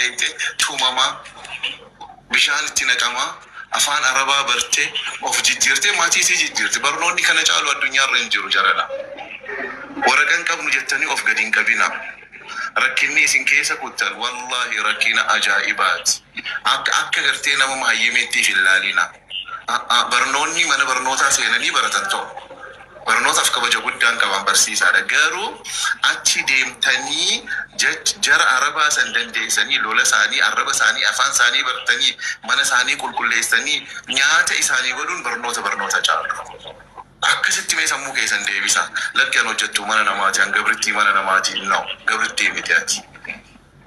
geette tuumama bishaan itti naqama afaan arabaa barte of jijjiirte maatii isii jijjiirte barnoonni kana caalu addunyaarra hin jiru jarana waraqaan qabnu jettanii of gadi hin qabina rakkinni isin keessa kuttan wallahi rakkina ajaa'ibaati akka gartee nama mahayyimeettiif hin laalina barnoonni mana barnootaa seenanii baratan ta'u barnootaaf kabaja guddaan qaban barsiisaadha garuu achi deemtanii jara arabaa san dandeessanii lola isaanii arraba isaanii afaan isaanii bartanii mana isaanii qulqulleessanii nyaata isaanii godhuun barnoota caalu akkasitti mee sammuu keessan deebisa lakki an hojjettu mana namaati an gabrittii mana namaati no gabrittii miti ati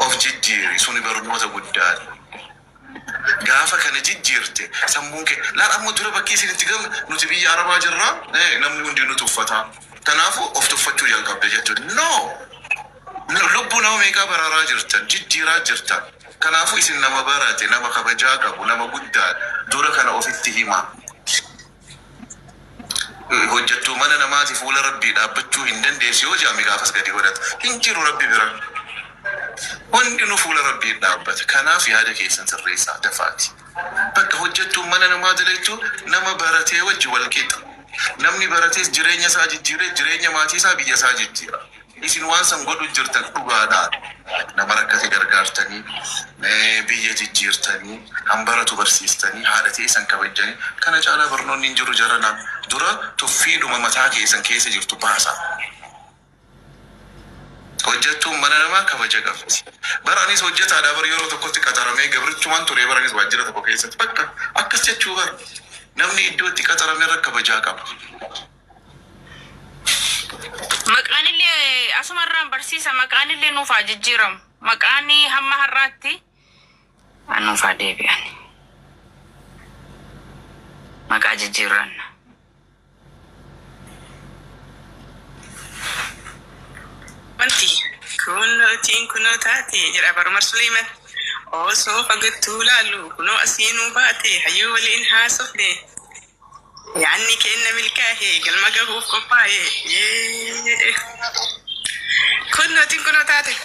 of jijjiiri suni barnoota guddaadha gaafa kana jijjiirte sammuun kee laan ammoo dura bakkii isinitti gamne nuti biyya arabaa jirra namni hundi nu tuffata kanaafu of tuffachuu jalqabde jechuudha no lubbuu nama meeqaa bararaa jirtan jijjiiraa jirtan kanaafu isin nama barate nama kabajaa qabu nama guddaa dura kana ofitti hima hojjettuu mana namaati fuula rabbii dhaabbachuu hin dandeessi yoo jaami gaafas gadi godhata hin jiru rabbi bira hundi nu fuula rabbii dhaabbata kanaaf yaada keessan sirreessaa dafaati bakka hojjettuu mana namaa dalaytu nama baratee wajji wal qixa namni baratees jireenya isaa jijjiiree jireenya maatii isaa biyya isaa jijjiira isin waan san godhu jirtan dhugaadha nama rakkate gargaartanii biyya jijjiirtanii hambaratu barsiistanii haadha teessan kabajanii kana caalaa barnoonni hin jiru jarana dura tuffiidhuma mataa keessan keessa jirtu baasa hojjettuun mana namaa kabaja qabdi baranis hojjetaadhaa bar yeroo tokkotti qaxaramee gabrichumaan ture baranis waajjira tokko keessatti bakka akkas jechuu bar namni iddootti qaxaramee irra kabajaa qaba maqaanillee asumarraan barsiisa maqaanillee nuuf haa jijjiiramu maqaanii hamma har'aatti nuuf haa deebi'an maqaa jijjiiranna wanti kunnootiin kunoo taate jedha Barumar Suleiman osoo fagattuu laallu kunoo asiinuu baate hayyuu waliin haasofne yaanni kenna milkaa'e galma gahuuf qophaa'e jedhe kunnootiin kunoo taate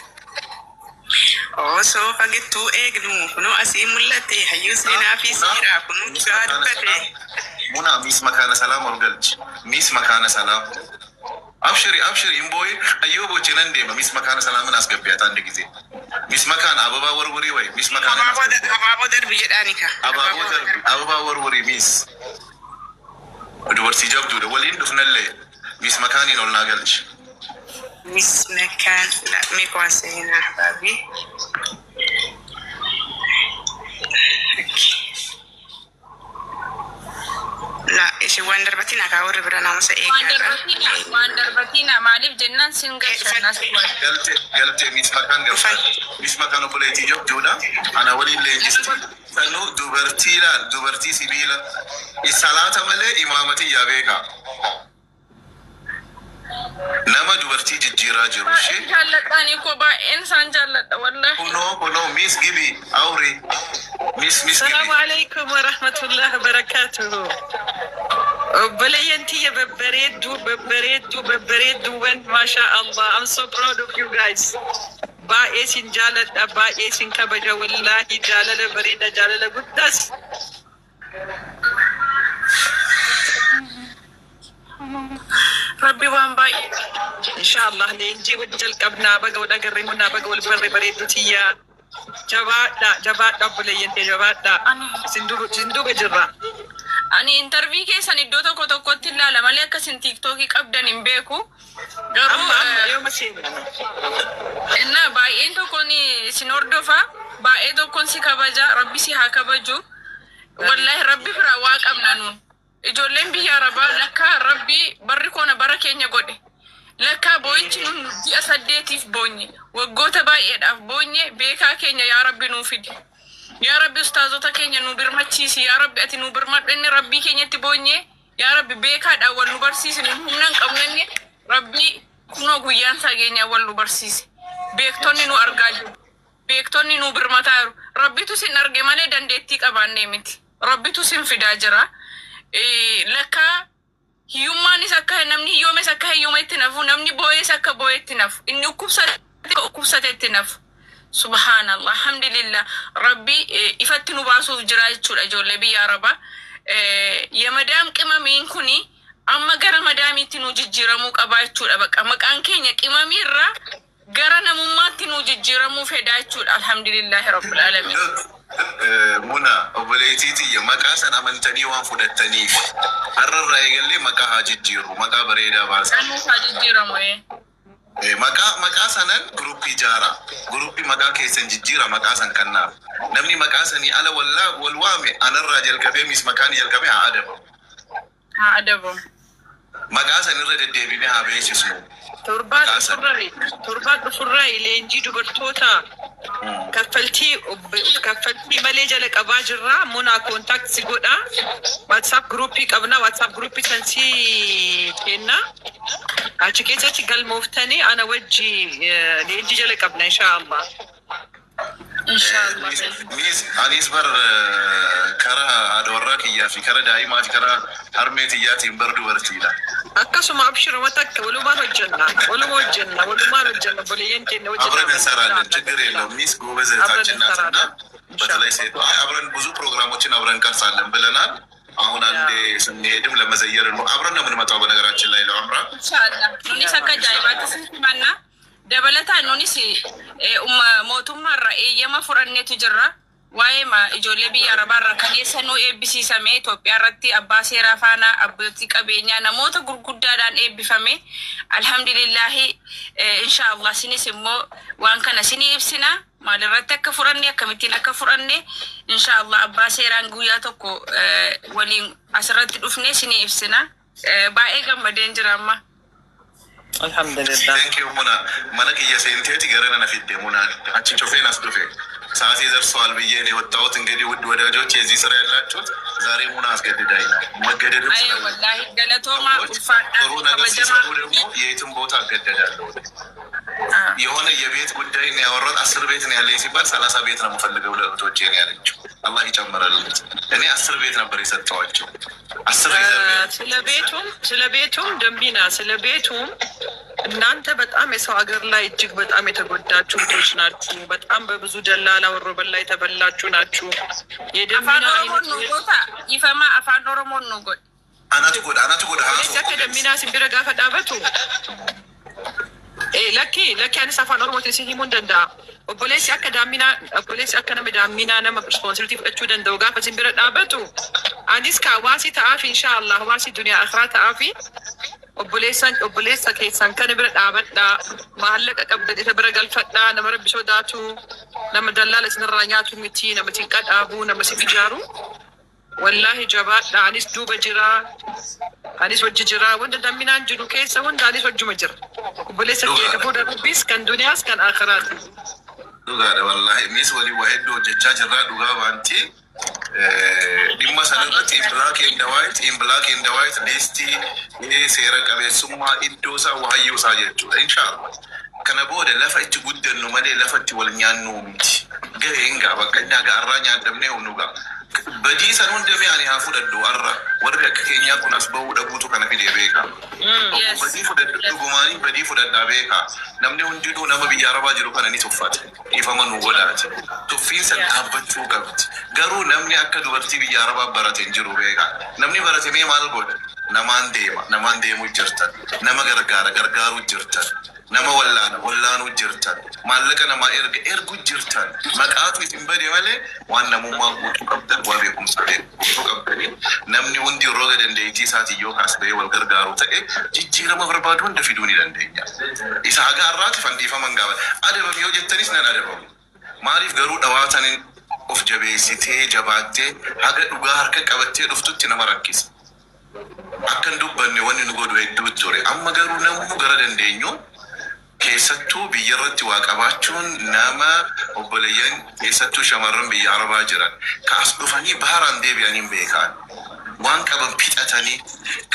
osoo fagattuu eegnu kunoo asiin mul'ate hayyuu seenaa fi siiraa kunoo dhugaa dubbate muna miis makaana salaam orgalchi miis makaana salaam abshiri imboy ayo bochenan de mis makana salaman asgabiya tan giዜ mis makana ababa warwuri way mis makana ababa derbi jedanika ababa warwuri mis dubarsi jabdu de walin dufnalle mis makani no nagalch mis makan la me conseina babi la isi wonder batina ka wor birana musa wonder batina malif jennan singa shanas galte mis makan politi jabduda ana walin lejis sanu dubarti sibila isalata male imamati yabeka nama dubarti jijjira jiru shi jallatani ko ba insan jallata wallahi kuno miss gibi aure miss gibi assalamu alaikum wa rahmatullahi wa barakatuh balayanti ya babbareedu when masha Allah I'm so proud of you guys ba esin jalata ba esin kabaja wallahi jalala barida jalala guddas ربي وان باي ان شاء الله نجي وجل قبنا بقى ودا غريمنا بقى والبر بريدتيا جبادا بلينتي جبادا سندو بجرا ani interview kesan iddo tokko tilla male akkasin tiktok qabdan imbeeku garu yo masina inna baay'een tokko ni sinordofa baay'ee tokko si kabaja rabbi si haa kabaju wallahi rabbi fira waa qabna nun ijoolleen biyya arabaa lakka rabbi barri koona bara keenya godhe lakka boonchi nun ji'a 8tiif boonye waggoota baay'eedhaaf boonye beekaa keenya yaa rabbi nuu fidi yaa rabbi ustaazota keenya nu birmachiisi yaa rabbi ati nu birmadhenne rabbii keenyatti boonye yaa rabbi beekaadha wal nu barsiisi nu humnan qabnenne rabbi kunoo guyyaan sageenya wal nu barsiisi beektonni nu argaa jiru beektonni nu birmataa jiru rabbitu sin arge malee dandeettii qabaannee miti rabbitu sin fidaa jira lakka hiyyummaanis akka namni hiyyoomes akka hiyyoometti nafu namni boo'ees akka boo'etti nafu inni ukubsatetti nafu subhanallah alhamdulillah rabbi ifatti nu baasuuf jira jechuudha ijoollee biyya arabaa የመዳም ቅመሜን ኩኒ amma gara madaamitti nu jijjiiramuu qabaa jechuudha bakka maqaan keenya qimamiirra gara namummaatti nu jijjiiramuu fedhaa jechuudha alhamdulillahi rabbil alamin muna obboleetiiti maqaa san amantanii waan fudhattaniif har'arraa eegallee maqaa haa jijjiiru maqaa bareedaa baasaa haa jijjiiramu maqaa sanan gruppii jaara gruppii maqaa keessan jijjiira maqaa san kannaaf namni maqaa sanii ala wal waame anarraa jalqabee mis maqaan jalqabee haa adabamu maqaa sanirra deddeebine haa beeksisnu torbaan dhufurraa leenjii dubartoota kaffaltii malee jala qabaa jirra munaa koontaakt si godha WhatsApp gruppii qabna WhatsApp gruppii san si kenna achi keessatti galmooftanii ana wajji leenjii jala qabna inshallah anis bar kara adwarraa kiyyaa fi kara daa'imaati kara harmee tiyyaatiin bar dubartiidha akkasuma abshira matakka walumaan hojjenna boleeyyan keenya አብረን እንሰራለን ችግር የለውም ሚስ ጎበዝ እህታችን ናትና በተለይ ሴቷ አብረን ብዙ ፕሮግራሞችን አብረን እንቀርጻለን ብለናል አሁን አንዴ ስንሄድም ለመዘየር ነው አብረን ነው የምንመጣው በነገራችን ላይ ነው አምራ ኢንሻአላህ ኑኒ ሰከጃይባት ስንማና ደበለታ ኑኒስ ሞቱማራ የማ ፍረኔቱ ጅራ ዋይማ ኢጆሌ ቢያ ረባራ ከኔሰኑ ኤቢሲ ሰሜ ኢትዮጵያ ረቲ አባሴ ራፋና አብቲ ቀበኛ ነሞተ ጉርጉዳዳን ኤቢፈሜ አልহামዱሊላህ ኢንሻአላህ ሲኒስሞ ዋን ከነ ሲኒ ኢብሲና ማለረተ ከፍረኔ ከመቲና ከፍረኔ ኢንሻአላህ አባሴ ራንጉያ ተኮ ወሊን አስረት ዱፍኔ ሲኒ ኢብሲና ባኤ ገመደን ጅራማ alhamdulillah thank you muna malak yesenteeti garana nafide muna achi chofena asdufe ሳሲ ደርሷል ብዬ ነው የወጣሁት እንግዲህ ውድ ወዳጆች የዚህ ስራ ያላችሁት ዛሬ ሙና አስገድዳይ ነው መገደድም አይ ወላሂ ገለቶማ ቁፋዳ ጥሩ ነገር ሲሰሩ ደግሞ የትም ቦታ አገደዳለሁ የሆነ የቤት ጉዳይ ነው ያወራው 10 ቤት ነው ያለኝ ሲባል 30 ቤት ነው የምፈልገው ለእህቶቼ ነው ያለችው አላህ ይጨምራልኝ እኔ 10 ቤት ነበር የሰጠዋቸው 10 ስለቤቱም ደምቢና ስለቤቱም እናንተ በጣም የሰው ሀገር ላይ እጅግ በጣም የተጎዳችሁ ልጆች ናችሁ በጣም በብዙ ደላላ ወሮበላ የተበላችሁ ናችሁ የደምቢና አይነት ቦታ ይፈማ አፋን ኦሮሞ ነው ጎድ አናት ጎድ ሀሱ ከደምቢና ሲምቢረጋ ፈዳበቱ ለኪ አንስ አፋን ኦሮሞ ተሲሂሙ እንደንዳ ኦቦሌሲ አከዳሚና ዳሚና ነመ ሪስፖንሲቢሊቲ ፈቹ ደንደው ጋር ሲምቢረ ዳበቱ አዲስ ካዋሲ ተአፊ ኢንሻአላህ ዋሲ ዱንያ አኽራ ተአፊ obboleessa keessan kan bira dhaabadhaa maallaqa qabdate bira galfadhaa nama rabbi sodaatu nama dallaala isinirraa nyaatu miti nama tinqa dhaabuu nama si ijaaru wallaahi jabaadha anis duuba jira anis wajji jira wanda damminaan jiru keessa wanda anis wajjuma jira obboleessa keessa fuudha rabbis kan duniyaas kan akhiraati dhugaadha wallaahi mis walii waa hedduu hojjechaa jirraa dhugaa baantii dhimma sanarratti in black and white listi seera qabeessummaa iddoo isaa wahayyuu isaa jechuudha inshallah kana booda lafa itti guddannu malee lafa itti wal nyaannu miti gaheen gaa bakka inni haga arraa nyaadamnee hunugaa badii san hundamee ani haa fudhadhu arra warri akka keenyaa kun as bahuu dhabuutu kana fidee beeka badii fudhadhu dhugumaanii badii fudhadhaa beeka namni hundinuu nama biyya arabaa jiru kana ni tuffate ifama nu godhaati tuffiin san dhaabbachuu qabdi garuu namni akka dubartii biyya arabaa barate hin jiru beeka namni barate mee maal godha namaan deemuu jirtan nama gargaaruu jirtan nama wallaanuu jirtan maallaqa namaa ergu jirtan maqaatu isin bade malee waan namummaa guutuu qabdan waa beekumsa guutuu qabdanii namni hundi roga dandeettii isaatii yoo kaas bahee wal gargaaru ta'e jijjiirama barbaadu hunda fiduu ni dandeenya isa haga har'aati fandiifaman gaaba adabam yoo jettanis nan adabamu maaliif garuu dhawaataniin of jabeessitee jabaattee haga dhugaa harka qabattee dhuftutti nama rakkisa akkan dubbanne wanni nu godhu hedduu ture amma garuu namuu gara dandeenyu keessattuu biyya irratti waa qabaachuun nama obboleeyyan keessattuu shamarran biyya arabaa jiran kaas dhufanii baharaan deebi'aniin beekaan waan qaban fixatanii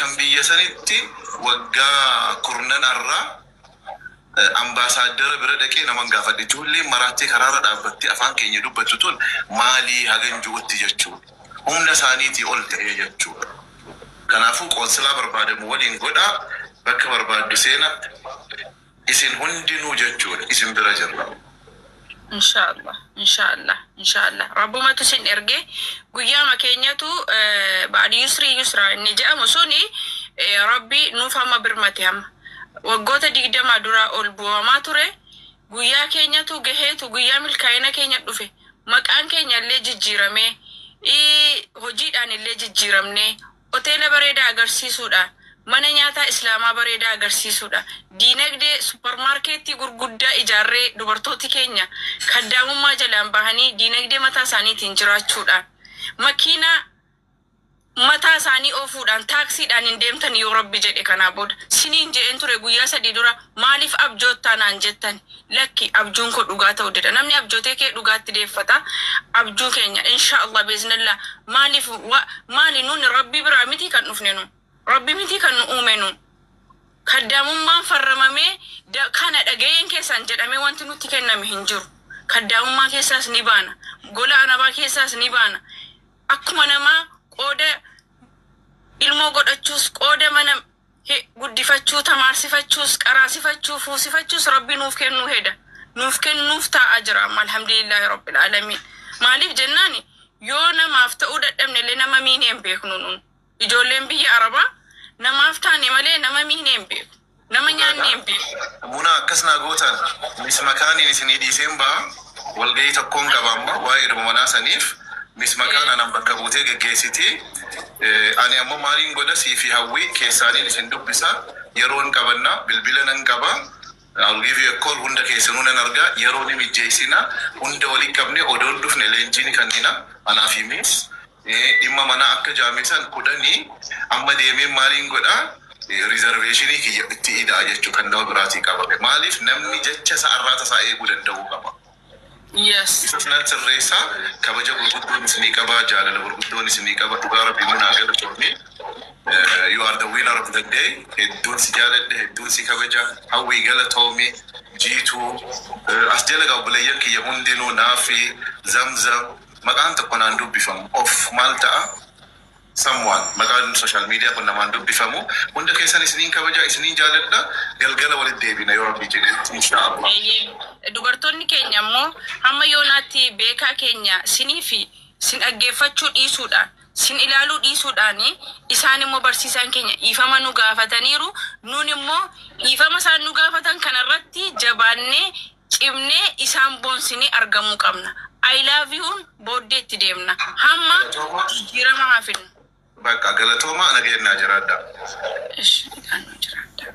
kan biyya sanitti waggaa kurnan arraa ambaasaadara bira dhaqee naman gaafadhe ijoolleen maraattee karaarra dhaabbattee afaan keenya dubbattu tun maalii hagan jirutti jechuudha humna isaaniitii ol ta'ee jechuudha kanaafuu qoonsilaa barbaadamu waliin godhaa bakka barbaaddu seena isin hundinuu jechuudha isin bira jirra inshallah rabbumatu sin erge guyyaama keenyatu baadi yusra inni jedhamu suni rabbi nuuf hamma birmate hamma waggoota 20 dura ol bu'amaa ture guyyaa keenyatu gaheetu guyyaa milkaa'ina keenya dhufe maqaan keenya illee jijjiirame hojiidhaan illee jijjiiramne hoteela bareedaa agarsiisuudha mana nyaataa islaamaa bareedaa agarsiisuudha diinagdee supermarkeetii gurguddaa ijaarree dubartooti keenya kaddaamummaa jalaan bahanii diinagdee mataa isaaniitiin jiraachuudha makiinaa mataa isaanii oofuudhaan taaksiidhaan hin deemtan yoo rabbi jedhe kanaa booda siniin jedheen ture guyyaa 3 dura maaliif abjoottaa naan jettan lakki abjuun koo dhugaa ta'uu dida namni abjootee kee dhugaatti deeffata abjuu keenya inshaallah beeznallah maali nuun rabbi biraa miti kan dhufne nu rabbi miti kan nu uume nu kaddaamummaan farramamee kana dhagayeen keessaan jedhamee wanti nutti kenname hin jiru kaddaamummaa keessaas ni baana gola anabaa keessaas ni baana akkuma namaa qooda ilmoo godhachuus qooda mana guddifachuu tamaarsifachuus qaraasifachuu fuusifachuus rabbi nuuf kennuu heda nuuf kennuuf ta'a jira alhamdulillahi rabbil alamin maaliif jennaani yoo namaaf ta'uu dadhabnellee nama miinee hin beeknu nun ijoolleen biyya arabaa namaaf taane malee nama miinee hin beeku nama nyaanne hin beeku muna akkasnaa gootan mis makaaniin isinii dhiiseen ba'a walgahii tokkoon qabaamma waa'ee dhuma manaa saniif mis makaana nan bakka buutee geggeessiti ani ammoo maaliin godha siifi hawwii keessaaniin isin dubbisa yeroon qabanna bilbila nan qaba I'll give you a call hunda keessanuu nan argaa yeroo ni mijjeessina hunda walii qabne odoon dhufne leenjiin kannina anaaf himis dhimma mana akka jaamisan kudhanii amma deemeen maaliin godha reservationii kiyya itti idaa jechuu kan nama biraatii qabame maaliif namni jecha isaa arraata isaa eeguu danda'uu qaba. Yes. Isaan sirreessa kabaja gurguddoon isinii qaba jaalala gurguddoon isinii qaba dhugaa rabbii munaa galatoomne you are the winner of the day hedduun si jaaladhe hedduun si kabaja hawwii galatoome jiituu as jalaga obboleeyyan kiyya hundinuu naafi zamzam maqaan tokko naan dubbifamu of maal ta'a someone maqaan social media kun namaan dubbifamu hunda keessan isiniin kabaja isiniin jaaladha galgala walitti deebina yoo rabbii jedhe inshaallah. Dubartoonni keenya ammoo hamma yoonaatti beekaa keenya sinii fi sin dhaggeeffachuu dhiisuudhaan sin ilaaluu dhiisuudhaan isaan immoo barsiisaan keenya dhiifama nu gaafataniiru nuun immoo dhiifama isaan nu gaafatan kanarratti jabaannee cimnee isaan boonsinee argamuu qabna. I love you booddeetti deemna hamma jijjiirama haafinu. Bakka galatooma nageenyaa jiraadha. Ishi nageenyaa jiraadha.